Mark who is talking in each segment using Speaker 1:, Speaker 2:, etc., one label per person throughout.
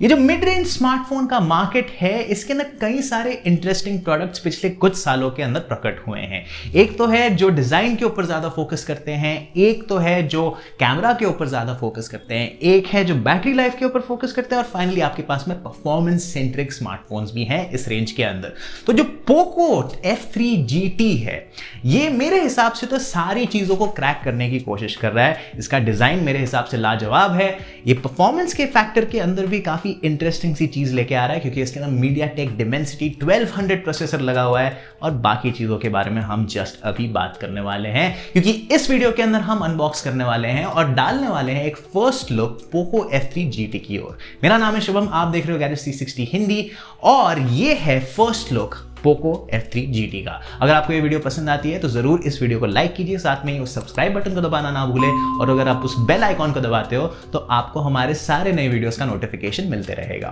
Speaker 1: ये जो mid range smartphone का मार्केट है, इसके अंदर कई सारे इंटरेस्टिंग प्रोडक्ट्स पिछले कुछ सालों के अंदर प्रकट हुए हैं। एक तो है जो डिजाइन के ऊपर ज्यादा फोकस करते हैं, एक तो है जो कैमरा के ऊपर ज्यादा फोकस करते हैं, एक है जो बैटरी लाइफ के ऊपर फोकस करते हैं, और फाइनली आपके पास में परफॉर्मेंस सेंट्रिक स्मार्टफोन्स भी हैं इस रेंज के अंदर। तो जो पोको F3 GT है, ये मेरे हिसाब से तो सारी चीजों को क्रैक करने की कोशिश कर रहा है। इसका डिजाइन मेरे हिसाब से लाजवाब है। ये परफॉर्मेंस के फैक्टर के अंदर भी काफी इंटरेस्टिंग सी चीज लेके आ रहा है, क्योंकि इसके अंदर MediaTek Dimensity 1200 प्रोसेसर लगा हुआ है, और बाकी चीजों के बारे में हम जस्ट अभी बात करने वाले हैं, क्योंकि इस वीडियो के अंदर हम अनबॉक्स करने वाले हैं और डालने वाले हैं एक first look Poco F3 GT की ओर। मेरा नाम है शुभम, आप देख रहे हो गैजेट्स 360 हिंदी, और ये है first look Poco F3 GT का। अगर आपको ये वीडियो पसंद आती है तो जरूर इस वीडियो को लाइक कीजिए, साथ में ही उस सब्सक्राइब बटन को दबाना ना भूलें, और अगर आप उस बेल आइकॉन को दबाते हो तो आपको हमारे सारे नए वीडियोस का नोटिफिकेशन मिलते रहेगा।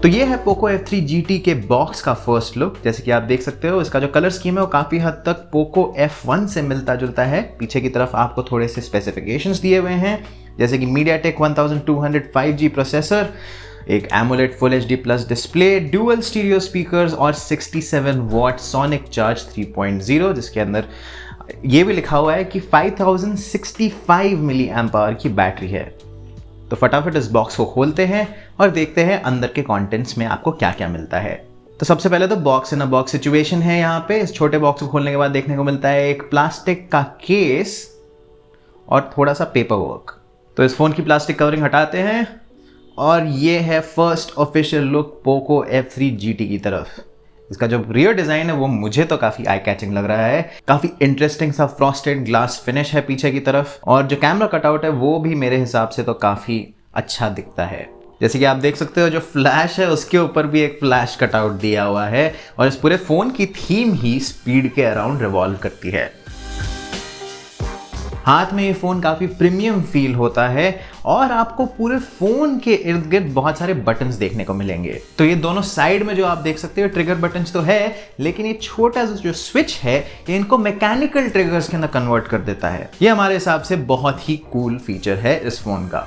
Speaker 1: तो ये है पोको F3 GT के बॉक्स का फर्स्ट लुक। जैसे कि आप देख सकते हो, इसका जो कलर स्कीम है वो काफी हद तक पोको F1 से मिलता जुलता है। पीछे की तरफ आपको थोड़े से स्पेसिफिकेशंस दिए हुए हैं, जैसे कि MediaTek 1200 5G प्रोसेसर, एक AMOLED Full HD Plus display, dual stereo speakers और 67 वॉट सोनिक चार्ज 3.0, जिसके अंदर ये भी लिखा हुआ है कि 5065 मिली एम्प आवर की बैटरी है। तो फटाफट इस बॉक्स को खोलते हैं और देखते हैं अंदर के कंटेंट्स में आपको क्या क्या मिलता है। तो सबसे पहले तो box in a box situation है। यहाँ पे इस छोटे बॉक्स को खोलने के बाद देखने को मिलता है एक प्लास्टिक का केस और थोड़ा सा पेपर वर्क। तो इस फोन की प्लास्टिक कवरिंग हटाते हैं, और ये है first official look Poco F3 GT की तरफ। इसका जो रियर डिजाइन है वो मुझे तो काफी आई कैचिंग लग रहा है। काफी इंटरेस्टिंग सा फ्रॉस्टेड ग्लास फिनिश है पीछे की तरफ, और जो कैमरा कटआउट है वो भी मेरे हिसाब से तो काफी अच्छा दिखता है। जैसे कि आप देख सकते हो, जो फ्लैश है उसके ऊपर भी एक फ्लैश कटआउट दिया हुआ है, और इस पूरे फोन की थीम ही स्पीड के अराउंड रिवॉल्व करती है। हाथ में ये फोन काफी प्रीमियम फील होता है, और आपको पूरे फोन के इर्द गिर्द बहुत सारे बटन्स देखने को मिलेंगे। तो ये दोनों साइड में जो आप देख सकते हो ट्रिगर बटन्स तो है, लेकिन ये छोटा सा जो स्विच है ये इनको मैकेनिकल ट्रिगर्स के अंदर कन्वर्ट कर देता है। ये हमारे हिसाब से बहुत ही कूल फीचर है इस फोन का।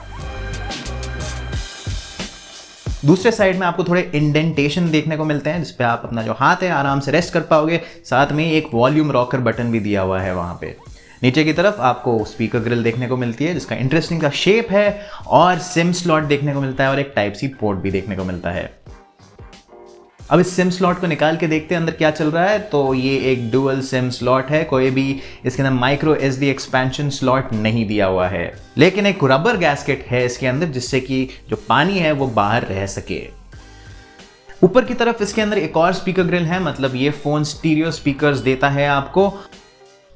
Speaker 1: दूसरे साइड में आपको थोड़े इंडेंटेशन देखने को मिलते हैं, जिसपे आप अपना जो हाथ है आराम से रेस्ट कर पाओगे। साथ में एक वॉल्यूम रॉकर बटन भी दिया हुआ है वहां पे। नीचे की तरफ आपको स्पीकर ग्रिल देखने को मिलती है, जिसका इंटरेस्टिंग सा शेप है, और सिम स्लॉट देखने को मिलता है, और एक टाइप सी पोर्ट भी देखने को मिलता है। अब इस सिम स्लॉट को निकाल के देखते हैं अंदर क्या चल रहा है। तो ये एक डुअल सिम स्लॉट है, कोई भी इसके अंदर माइक्रो SD एक्सपेंशन स्लॉट नहीं दिया हुआ है, लेकिन एक रबर गैस्केट है इसके अंदर, जिससे कि जो पानी है वो बाहर रह सके। ऊपर की तरफ इसके अंदर एक और स्पीकर ग्रिल है, मतलब ये फोन स्टीरियो स्पीकर्स देता है आपको।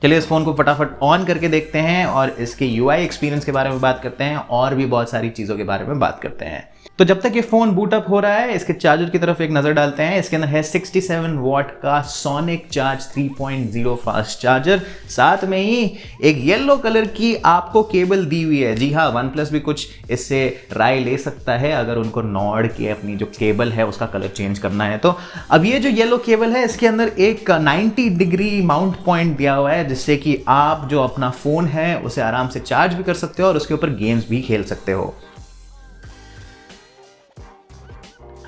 Speaker 1: चलिए इस फोन को फटाफट ऑन करके देखते हैं, और इसके UI एक्सपीरियंस के बारे में बात करते हैं, और भी बहुत सारी चीज़ों के बारे में बात करते हैं। तो जब तक ये फोन बूट अप हो रहा है, इसके चार्जर की तरफ एक नजर डालते हैं। इसके अंदर है 67 वॉट का सोनिक चार्ज 3.0 फास्ट चार्जर। साथ में ही एक येलो कलर की आपको केबल दी हुई है। जी हाँ, OnePlus भी कुछ इससे राय ले सकता है अगर उनको नॉर्ड के अपनी जो केबल है उसका कलर चेंज करना है। तो अब ये जो येलो केबल है, इसके अंदर एक 90 डिग्री माउंट पॉइंट दिया हुआ है, जिससे कि आप जो अपना फोन है उसे आराम से चार्ज भी कर सकते हो और उसके ऊपर गेम्स भी खेल सकते हो।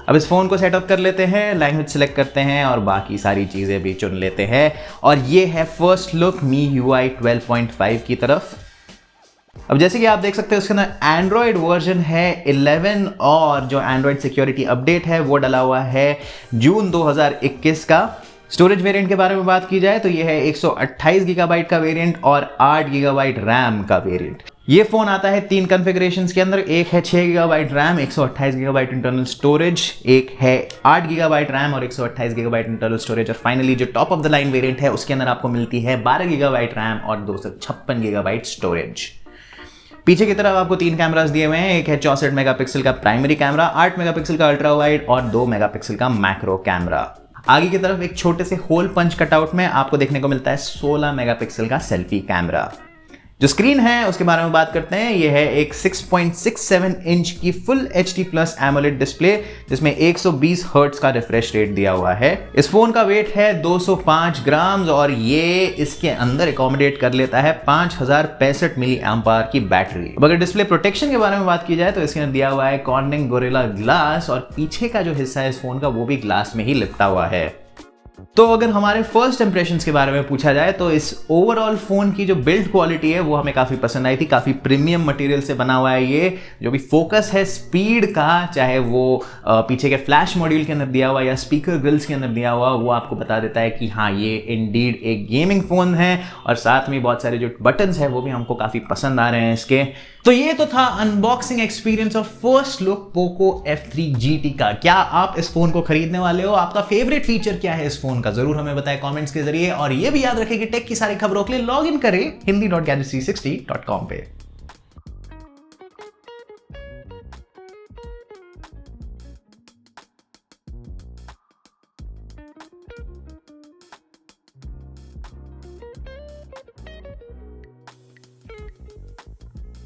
Speaker 1: अब इस फोन को सेटअप कर लेते हैं, लैंग्वेज सिलेक्ट करते हैं, और बाकी सारी चीजें भी चुन लेते हैं, और ये है फर्स्ट लुक MIUI 12.5 की तरफ। अब जैसे कि आप देख सकते हो, इसके अंदर एंड्रॉयड वर्जन है 11, और जो एंड्रॉयड सिक्योरिटी अपडेट है वो डला हुआ है जून 2021 का। स्टोरेज वेरिएंट के बारे में बात की जाए तो ये है 128 GB का वेरिएंट और 8 GB रैम का वेरिएंट। ये फोन आता है 3 कॉन्फ़िगरेशंस के अंदर, एक है 6 GB RAM, 128 GB internal storage, एक है 8 GB रैम और 128 GB इंटरनल स्टोरेज, और फाइनली जो top of the line variant है उसके अंदर आपको मिलती है 12 GB रैम और 256 GB स्टोरेज। पीछे की तरफ आपको 3 कैमरास दिए हुए हैं, एक है 64 मेगापिक्सल का प्राइमरी कैमरा, 8 मेगापिक्सल का अल्ट्रा वाइड और 2 मेगापिक्सल का मैक्रो कैमरा। आगे की तरफ एक छोटे से होल पंच कटआउट में आपको देखने को मिलता है 16 मेगापिक्सल का सेल्फी कैमरा। जो स्क्रीन है उसके बारे में बात करते हैं। ये है एक 6.67 इंच की full HD plus AMOLED display जिसमें 120 हर्ट्ज का रिफ्रेश रेट दिया हुआ है। इस फोन का वेट है 205 ग्राम और ये इसके अंदर एकोमोडेट कर लेता है 5065 मिली एम्पायर की बैटरी। अब अगर डिस्प्ले प्रोटेक्शन के बारे में बात की जाए तो इसके अंदर दिया हुआ है कॉर्निंग गोरिल्ला ग्लास और पीछे का जो हिस्सा है इस फोन का वो भी ग्लास में ही लिपटा हुआ है। तो अगर हमारे फर्स्ट इंप्रेशंस के बारे में पूछा जाए तो इस ओवरऑल फोन की जो बिल्ड क्वालिटी है वो हमें काफी पसंद आई थी। काफी प्रीमियम मटेरियल से बना हुआ है ये। जो भी फोकस है स्पीड का, चाहे वो पीछे के फ्लैश मॉड्यूल के अंदर दिया हुआ या स्पीकर ग्रिल्स के अंदर दिया हुआ, वो आपको बता देता है कि हाँ ये इंडीड एक गेमिंग फोन है। और साथ में बहुत सारे जो बटन्स है वो भी हमको काफी पसंद आ रहे हैं इसके। तो ये तो था unboxing experience of first look Poco F3 GT का। क्या आप इस फोन को खरीदने वाले हो? आपका फेवरेट फीचर क्या है इस फोन का? जरूर हमें बताएं कमेंट्स के जरिए। और ये भी याद रखें कि टेक की सारी खबरों के लिए लॉग इन करें hindi.gadget360.com पे।